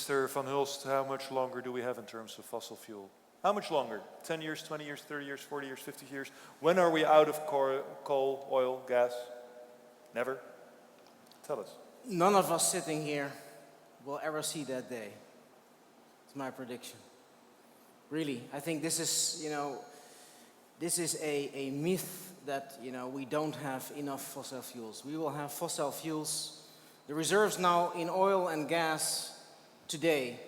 Mr. Van Hulst, how much longer do we have in terms of fossil fuel? How much longer? 10 years, 20 years, 30 years, 40 years, 50 years? When are we out of coal, oil, gas? Never? Tell us. None of us sitting here will ever see that day. It's my prediction. Really, I think this is, this is a myth that, we don't have enough fossil fuels. We will have fossil fuels. The reserves now in oil and gas today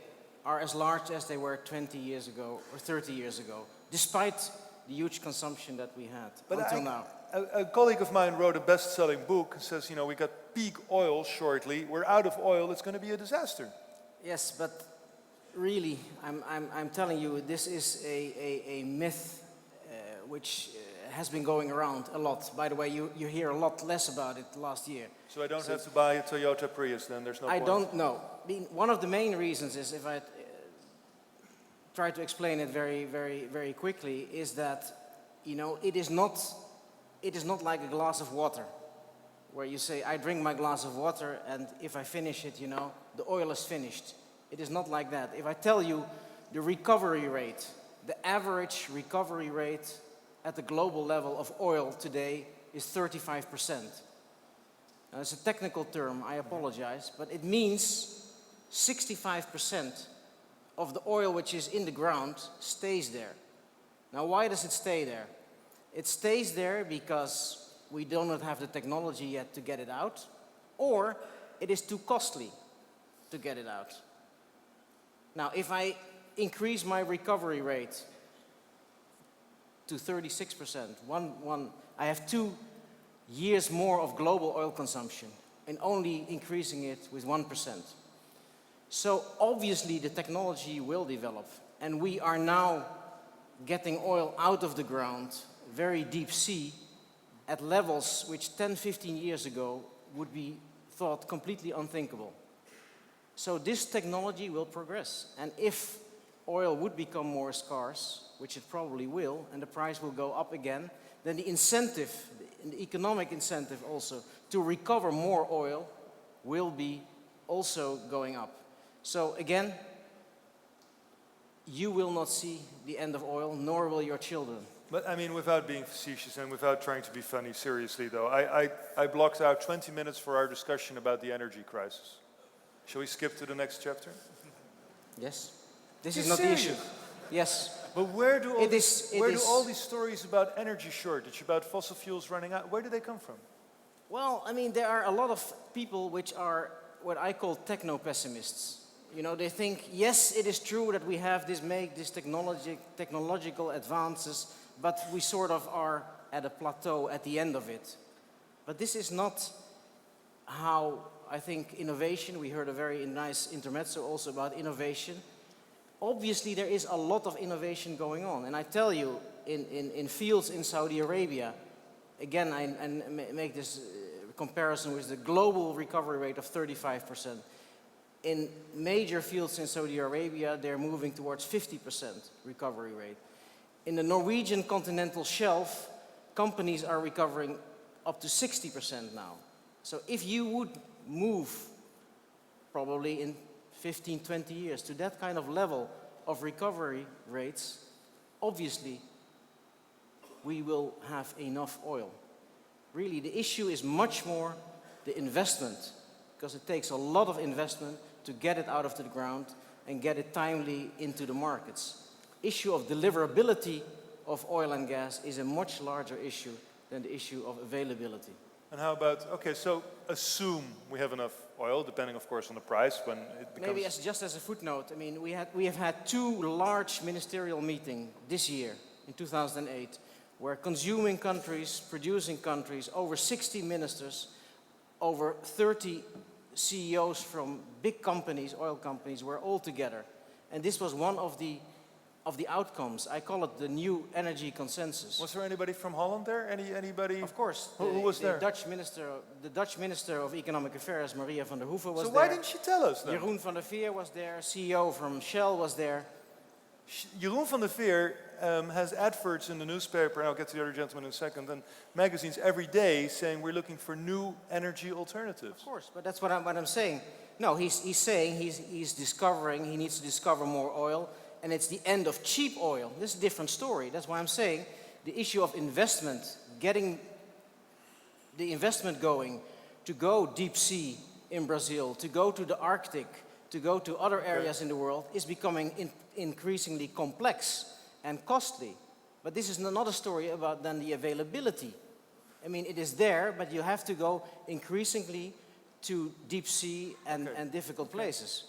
are as large as they were 20 years ago or 30 years ago, despite the huge consumption that we had until now. A colleague of mine wrote a best-selling book and says, we got peak oil shortly, we're out of oil, it's going to be a disaster. Yes, but really, I'm telling you, this is a myth which has been going around a lot. By the way, you hear a lot less about it last year. So I don't have to buy a Toyota Prius then, there's no point? I don't know. One of the main reasons is, if I try to explain it very, very, very quickly, is that, it is not like a glass of water, where you say, I drink my glass of water, and if I finish it, the oil is finished. It is not like that. If I tell you the recovery rate, the average recovery rate at the global level of oil today is 35%. Now, it's a technical term, I apologize, but it means 65% of the oil which is in the ground stays there. Now, why does it stay there? It stays there because we do not have the technology yet to get it out, or it is too costly to get it out. Now, if I increase my recovery rate to 36%, I have 2 years more of global oil consumption and only increasing it with 1%. So obviously the technology will develop, and we are now getting oil out of the ground, very deep sea, at levels which 10, 15 years ago would be thought completely unthinkable. So this technology will progress, and if oil would become more scarce, which it probably will, and the price will go up again, then the incentive, the economic incentive also, to recover more oil will be also going up. So again, you will not see the end of oil, nor will your children. But I mean, without being facetious and without trying to be funny, seriously though, I blocked out 20 minutes for our discussion about the energy crisis. Shall we skip to the next chapter? Yes. This is not the issue. Yes. But where do all these stories about energy shortage, about fossil fuels running out, where do they come from? Well, I mean, there are a lot of people which are what I call techno-pessimists. They think, yes, it is true that we have this technological advances, but we sort of are at a plateau at the end of it. But this is not how I think innovation, we heard a very nice intermezzo also about innovation. Obviously there is a lot of innovation going on, and I tell you, in fields in Saudi Arabia, again I make this comparison with the global recovery rate of 35%. In major fields in Saudi Arabia, they're moving towards 50% recovery rate. In the Norwegian continental shelf, companies are recovering up to 60% now. So if you would move, probably in 15, 20 years, to that kind of level of recovery rates, obviously we will have enough oil. Really, the issue is much more the investment, because it takes a lot of investment to get it out of the ground and get it timely into the markets. Issue of deliverability of oil and gas is a much larger issue than the issue of availability. And how about, okay, so assume we have enough oil, depending of course on the price when it becomes... Maybe just as a footnote, I mean, we have had 2 large ministerial meetings this year, in 2008, where consuming countries, producing countries, over 60 ministers, over 30 CEOs from big companies, oil companies, were all together. And this was one of the outcomes. I call it the new energy consensus. Was there anybody from Holland there? Anybody? Of course. Who was there? The Dutch Minister of Economic Affairs, Maria van der Hoeven, was there. So why didn't she tell us then? Jeroen van der Veer was there, CEO from Shell was there. Jeroen van der Veer has adverts in the newspaper, and I'll get to the other gentleman in a second, and magazines every day saying we're looking for new energy alternatives. Of course, but that's what I'm saying. No, he's saying he's discovering, he needs to discover more oil, and it's the end of cheap oil. This is a different story. That's why I'm saying the issue of investment, getting the investment going, to go deep sea in Brazil, to go to the Arctic, to go to other areas in the world, is becoming increasingly complex and costly. But this is not a story about then the availability. I mean, it is there, but you have to go increasingly to deep sea and difficult places.